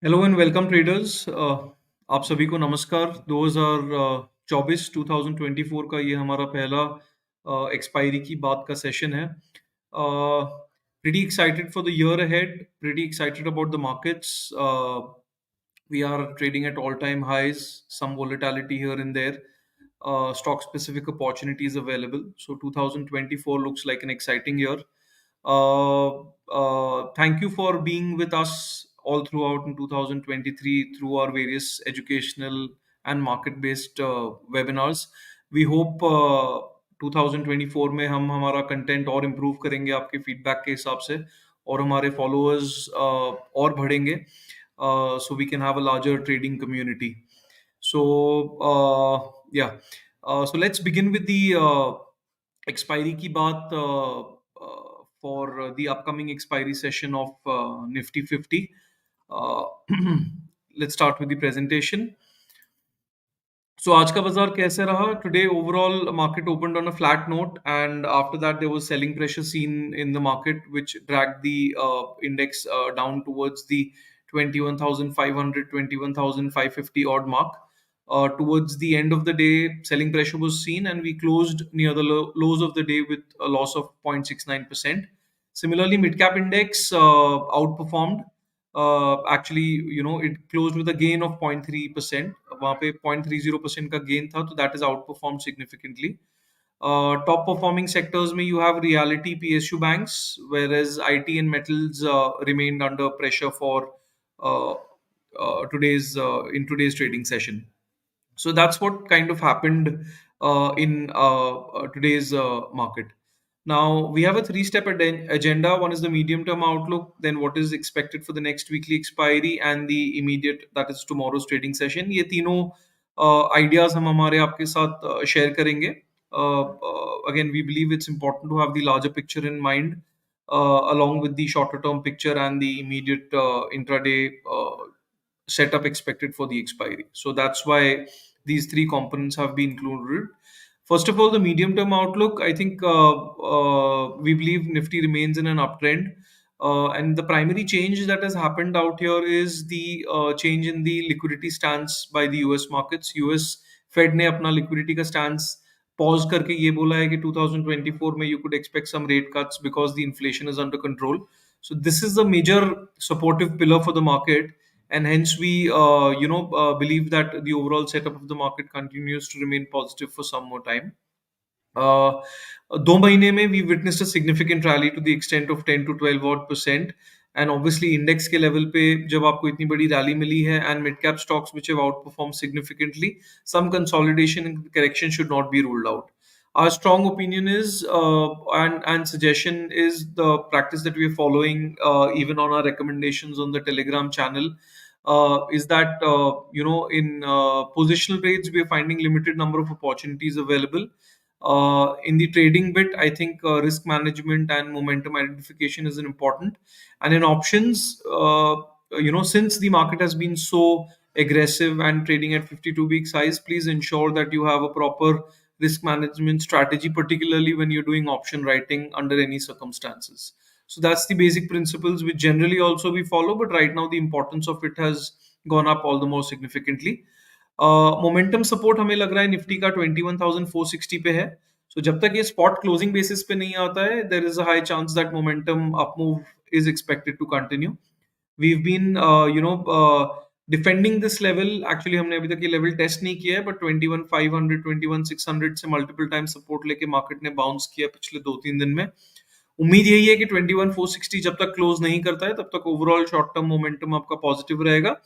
Hello and welcome traders. आप सभी को नमस्कार। 2024 2024 का ये हमारा पहला एक्सपायरी की बात का सेशन है। Pretty excited for the year ahead, pretty excited about the markets. We are trading at all-time highs, some volatility here and there, stock-specific opportunities available. So 2024 looks like an exciting year. Thank you for being with us all throughout in 2023 through our various educational and market-based webinars. We hope 2024 में हम हमारा content और improve करेंगे आपके feedback के हिसाब से, और हमारे फॉलोअर्स और बढ़ेंगे, so we can have a larger trading community. So yeah, so let's begin with the expiry की बात for the upcoming expiry session of Nifty 50. Uh, let's start with the presentation. So आज का बाजार कैसे रहा? Today overall market opened on a flat note, and after that there was selling pressure seen in the market, which dragged the index down towards the 21,500, 21,550 odd mark. Towards the end of the day, selling pressure was seen, and we closed near the lows of the day with a loss of 0.69%. Similarly, mid cap index outperformed. Actually, it closed with a gain of 0.3%. वहाँ पे 0.30% का gain था, तो that is outperformed significantly. Top performing sectors में you have reality PSU banks, whereas IT and metals remained under pressure for uh, in today's trading session. So that's what kind of happened in today's market. Now we have a three-step agenda. One is the medium-term outlook, then what is expected for the next weekly expiry, and the immediate, that is tomorrow's trading session. ये तीनों ideas हम हमारे आपके साथ share करेंगे. Again, we believe it's important to have the larger picture in mind, along with the shorter-term picture and the immediate intraday setup expected for the expiry. So that's why these three components have been included. First of all, the medium term outlook. I think we believe Nifty remains in an uptrend. And the primary change that has happened out here is the change in the liquidity stance by the US markets. US Fed ने अपना liquidity का stance pause करके ये बोला है कि 2024 में you could expect some rate cuts because the inflation is under control. So this is a major supportive pillar for the market, and hence we believe that the overall setup of the market continues to remain positive for some more time. 2 महीने में we witnessed a significant rally to the extent of 10 to 12 odd percent, and obviously index के level पे जब आपको इतनी बड़ी rally मिली है and mid cap stocks which have outperformed significantly, some consolidation and correction should not be ruled out. Our strong opinion is and suggestion is the practice that we are following, even on our recommendations on the Telegram channel, is that in positional trades we are finding limited number of opportunities available. In the trading bit, I think risk management and momentum identification is an important. And in options, since the market has been so aggressive and trading at 52-week size, please ensure that you have a proper risk management strategy, particularly when you're doing option writing under any circumstances. So that's the basic principles which generally also we follow, but right now the importance of it has gone up all the more significantly. Momentum support हमें लग रहा है Nifty का 21,460 पे है. सो जब तक ये स्पॉट क्लोजिंग बेसिस पे नहीं आता है, there is a high chance that momentum up move is expected to continue. We've been defending this level. Actually हमने अभी तक ये लेवल टेस्ट नहीं किया है, बट 21,500 21,600 से मल्टीपल टाइम सपोर्ट लेके मार्केट ने बाउंस किया पिछले 2-3 दिन में. उम्मीद यही है कि 21,460 जब तक क्लोज नहीं करता है, तब तक ओवरऑल शॉर्ट टर्म मोमेंटम आपका पॉजिटिव रहेगा,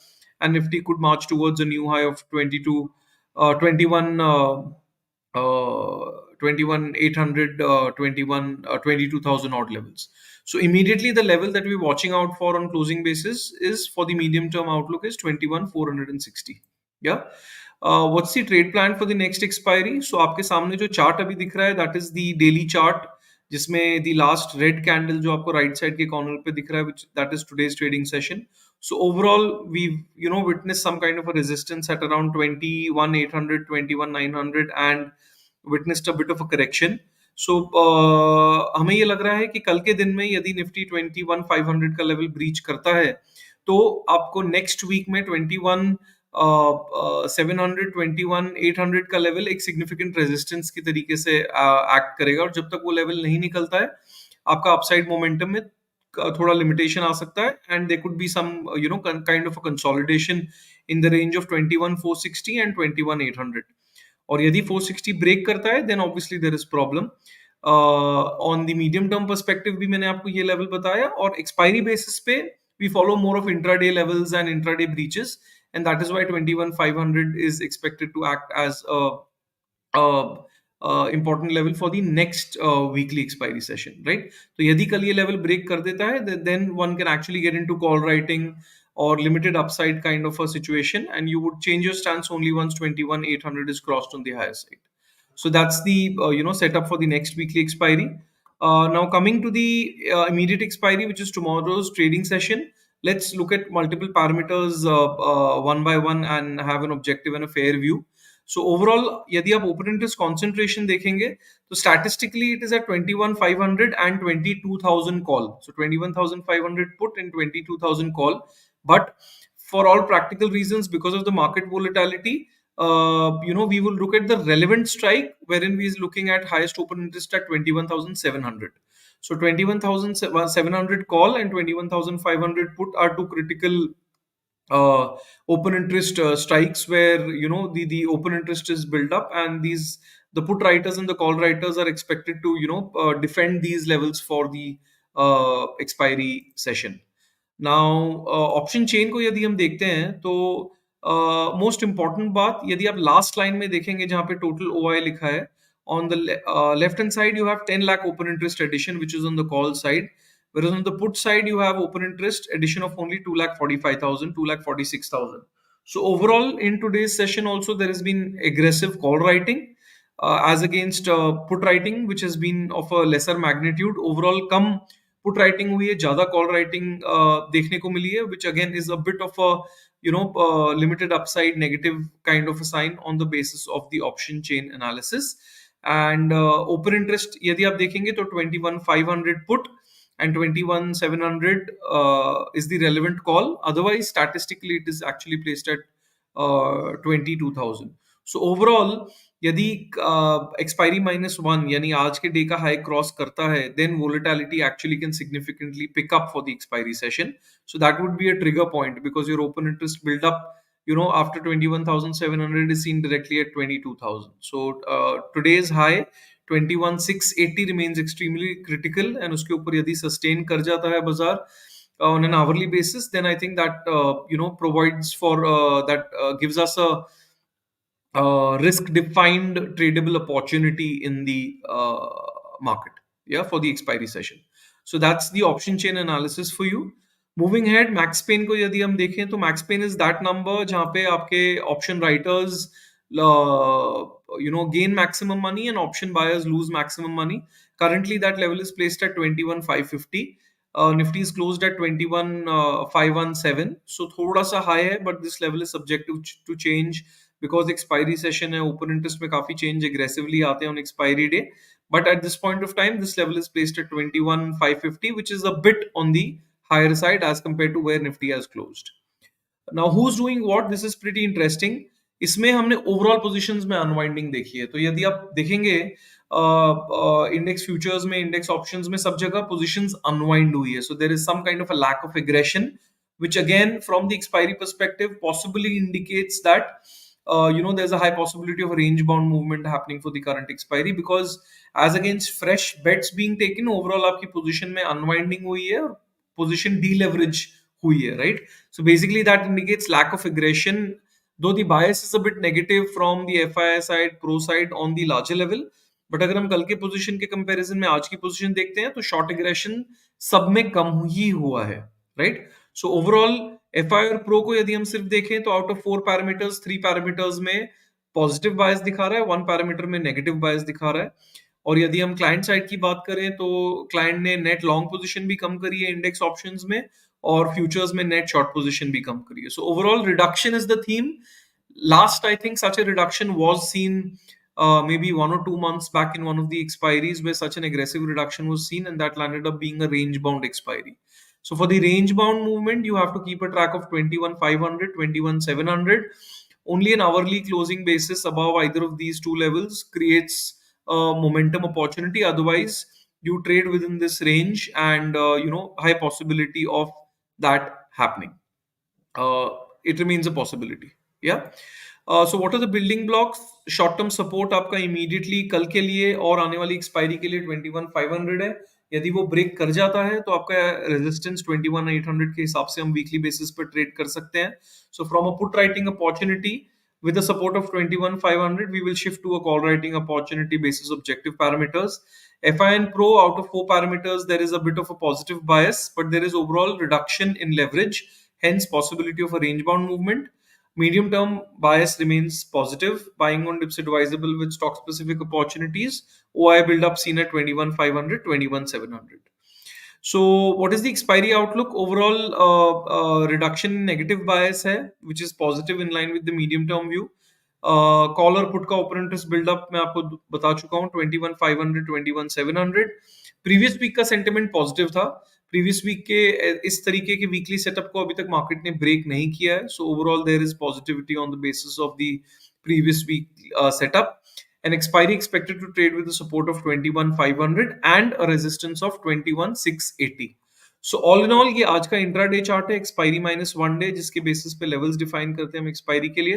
and Nifty could march towards a new high of 21,800, 22,000 odd levels. So immediately the level that we're watching out for on closing basis is for the medium term outlook is 21,460. Yeah. What's the trade plan for the next expiry? So आपके सामने जो chart अभी दिख रहा है, that is the daily chart, जिसमें the last red candle जो आपको right side के corner पे दिख रहा है, which that is today's trading session. So overall, we've witnessed some kind of a resistance at around 21,800, 21,900, and witnessed a bit of a correction. So हमें ये लग रहा है कि कल के दिन में यदि निफ्टी 21,500 का लेवल ब्रीच करता है, तो आपको नेक्स्ट वीक में 700, 800 का लेवल एक सिग्निफिकेंट रेजिस्टेंस की तरीके से एक्ट करेगा, और जब तक वो लेवल नहीं निकलता है आपका अपसाइड मोमेंटम में थोड़ा लिमिटेशन आ सकता है, and there could be some kind of a consolidation in the range of 21,460 and 21,800. और यदि 460 ब्रेक करता है then obviously there is problem. On the medium term perspective भी मैंने आपको ये लेवल बताया, और एक्सपायरी बेसिस पे we follow more of intraday levels and intraday breaches, and that is why 21,500 is expected to act as a important level for the next weekly expiry session, right? So यदि कल ये level break कर देता है then one can actually get into call writing or limited upside kind of a situation, and you would change your stance only once 21,800 is crossed on the higher side. So that's the setup for the next weekly expiry. Now coming to the immediate expiry, which is tomorrow's trading session, let's look at multiple parameters one by one and have an objective and a fair view. So overall, यदि आप open interest concentration देखेंगे, तो statistically it is at 21,500 and 22,000 call. So 21,500 put and 22,000 call. But for all practical reasons, because of the market volatility, we will look at the relevant strike, wherein we is looking at highest open interest at 21,700. So 21,700 call and 21,500 put are two critical open interest strikes, where the open interest is built up, and the put writers and the call writers are expected to defend these levels for the expiry session. Now option chain को यदि हम देखते हैं तो most important बात, यदि आप last line में देखेंगे जहां पे टोटल OI लिखा है, on the left hand side you have 10 lakh open interest addition, which is on the call side, whereas on the put side you have open interest addition of only 2,45,000, 2,46,000. So overall in today's session also there has been aggressive call writing as against put writing, which has been of a lesser magnitude. Overall कम put writing हुई है, ज्यादा call writing देखने को मिली है, which again is a bit of a limited upside negative kind of a sign on the basis of the option chain analysis. And open interest यदि आप देखेंगे तो 21,500 put and 21,700 is the relevant call. Otherwise, statistically, it is actually placed at 22,000. So overall, यदि expiry -1 यानी आज के day का high cross करता है, then volatility actually can significantly pick up for the expiry session. So that would be a trigger point, because your open interest build up after 21,700 is seen directly at 22,000. So today's high 21,680 remains extremely critical, and उसके ऊपर यदि sustain कर जाता है बाजार on an hourly basis, then I think that provides for that gives us a risk defined tradable opportunity in the market, yeah, for the expiry session. So that's the option chain analysis for you. Moving ahead, max pain को यदि हम देखें तो max pain is that number जहाँ पे आपके option writers gain maximum money and option buyers lose maximum money. Currently that level is placed at 21,550. Nifty is closed at 21,517. So थोड़ा सा high है, but this level is subject to change because expiry session है, open interest में काफी change aggressively आते हैं on expiry day. But at this point of time, this level is placed at 21,550, which is a bit on the higher side as compared to where Nifty has closed. Now, who's doing what? This is pretty interesting. इसमें हमने overall positions में unwinding देखी है. तो यदि आप देखेंगे index futures में, इंडेक्स ऑप्शंस में, सब जगह पोजीशंस अनवाइंड हुई है. So there is some kind of a lack of aggression, which again from the expiry perspective possibly indicates that there's a high possibility of a range bound movement happening for the current expiry, because as against fresh bets being taken, overall आपकी position में unwinding हुई है, position deleverage हुई है, right? So basically that indicates lack of aggression, though the bias is a bit negative from the FII side, pro side on the larger level. But अगर हम कल के पोजीशन के कंपैरिजन में आज की पोजीशन देखते हैं तो शॉर्ट एग्रेशन सब में कम ही हुआ है, राइट? सो ओवरऑल एफआई और प्रो को यदि हम सिर्फ देखें तो आउट ऑफ 4 पैरामीटर्स, 3 पैरामीटर्स में पॉजिटिव बायस दिखा रहा है, 1 पैरामीटर में नेगेटिव बायस दिखा रहा है. और यदि हम क्लाइंट साइड की बात करें तो क्लाइंट ने नेट लॉन्ग पोजीशन भी कम करी है इंडेक्स ऑप्शंस में, और फ्यूचर्स में नेट शॉर्ट पोजीशन भी कम करी है. So overall reduction is the theme. Last, I think such a reduction was seen maybe 1 or 2 months back in one of the expiries, where such an aggressive reduction was seen, and that landed up being a range bound expiry. So for the range bound movement, you have to keep a track of 21,500, 21,700. Only an hourly closing basis above either of these two levels creates a momentum opportunity. Otherwise, you trade within this range, and high possibility of that happening. uh, it remains a possibility. Yeah. So what are the building blocks? Short term support आपका immediately कल के लिए और आने वाली expiry के लिए 21,500 है. यदि वो ब्रेक कर जाता है तो आपका रेजिस्टेंस 21,800 के हिसाब से हम वीकली बेसिस पर ट्रेड कर सकते हैं. So from a put writing opportunity with the support of 21,500, we will shift to a call writing opportunity basis objective parameters. FIN Pro, out of four parameters, there is a bit of a positive bias, but there is overall reduction in leverage, hence possibility of a range bound movement. Medium term bias remains positive. Buying on dips advisable with stock specific opportunities. OI build up seen at 21,500, 21,700. So, what is the expiry outlook? Overall, reduction in negative bias है, which is positive in line with the medium term view. Call और put का open interest build up मैं आपको बता चुका हूँ 21,500, 21,700. Previous week का sentiment positive था. प्रीवियस वीक के इस तरीके के वीकली सेटअप को अभी तक मार्केट ने ब्रेक नहीं किया है. So overall there is positivity on the basis of the previous week setup. An expiry expected to trade with a support of 21,500 and a resistance of 21,680. So all in all ये आज का intraday chart है. Expiry minus one day जिसके basis पे levels define करते हैं हम expiry के लिए.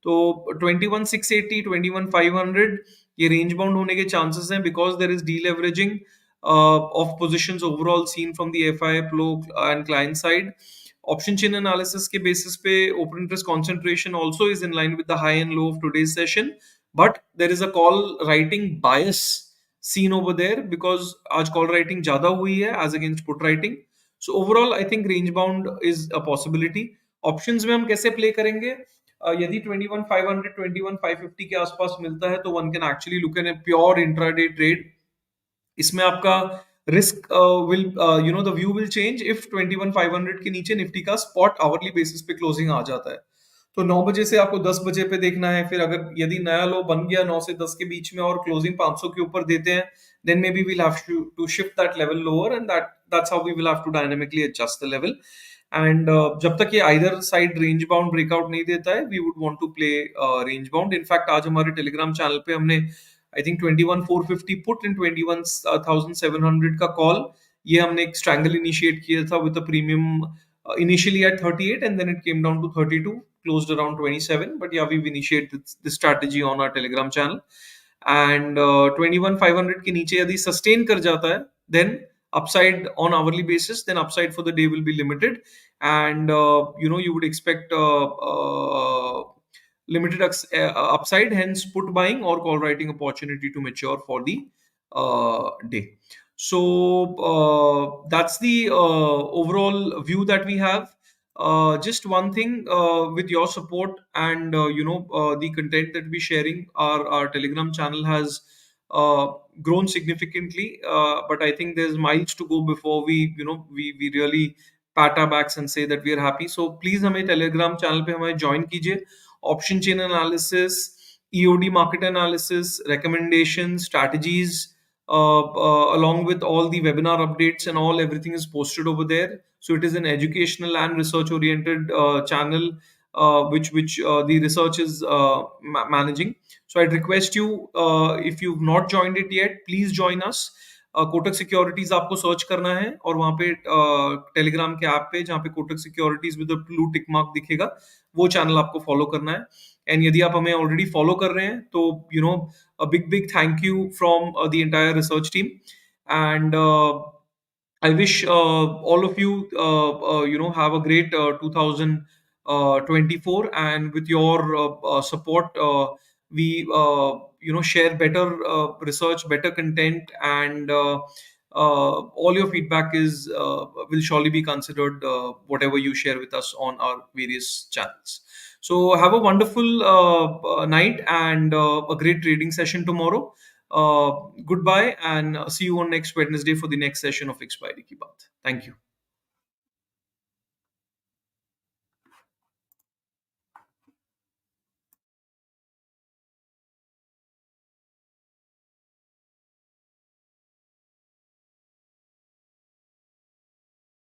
तो 21,680, 21,500 ये रेंज बाउंड होने के चांसेस हैं because there is deleveraging of positions overall seen from the FI flow and client side. Option chain analysis के basis पे open interest concentration also is in line with the high and low of today's session. But there is a call writing bias seen over there because आज call writing ज़्यादा हुई है as against put writing. So overall I think range bound is a possibility. Options में हम कैसे play करेंगे? यदि 21,500, 21,550 के आसपास मिलता है तो one can actually look at a pure intraday trade. इसमें आपका risk will the view will change if 21,500 के नीचे निफ्टी का स्पॉट आवरली बेसिस पे क्लोजिंग आ जाता है. तो 9 बजे से आपको 10 बजे पे देखना है. फिर अगर यदि नया लो बन गया 9 से 10 के बीच में और क्लोजिंग 500 के ऊपर देते हैं, then maybe we'll have to shift that level lower, and that's how we will have to dynamically adjust the level. And जब तक ये either side range bound breakout नहीं देता है, we would want to play range bound. In fact आज हमारे Telegram channel पे हमने I think 21,450 put in 21,700 का कॉल ये हमने एक स्ट्रैंगल इनिशिएट किया था with a premium initially at 38 and then it came down to 32, closed around 27. But yeah, we've initiated this strategy on our Telegram channel. And 21,500 के नीचे यदि sustain कर जाता है, then upside on hourly basis, then upside for the day will be limited. And you would expect limited upside, hence put buying or call writing opportunity to mature for the day. So that's the overall view that we have. Just one thing, with your support and the content that we're sharing, our Telegram channel has grown significantly, but I think there's miles to go before we really pat our backs and say that we are happy. So please हमें Telegram channel पे हमें join कीजिए. Option chain analysis, EOD market analysis, recommendations, strategies, along with all the webinar updates and all, everything is posted over there. So it is an educational and research oriented channel, which the research is managing. So I'd request you, if you've not joined it yet, please join us. Kotak securities आपको search करना है और वहां पे Telegram के app पे जहाँ पे Kotak securities with blue tick mark दिखेगा, वो चैनल आपको फॉलो करना है. एंड यदि आप हमें ऑलरेडी फॉलो कर रहे हैं तो a big thank you from the entire research team. And I wish all of you, have a great 2024, and with your support, we, share better research, better content, and all your feedback is will surely be considered. Whatever you share with us on our various channels. So have a wonderful night and a great trading session tomorrow. Goodbye and see you on next Wednesday for the next session of Expiry Ki Baat. Thank you.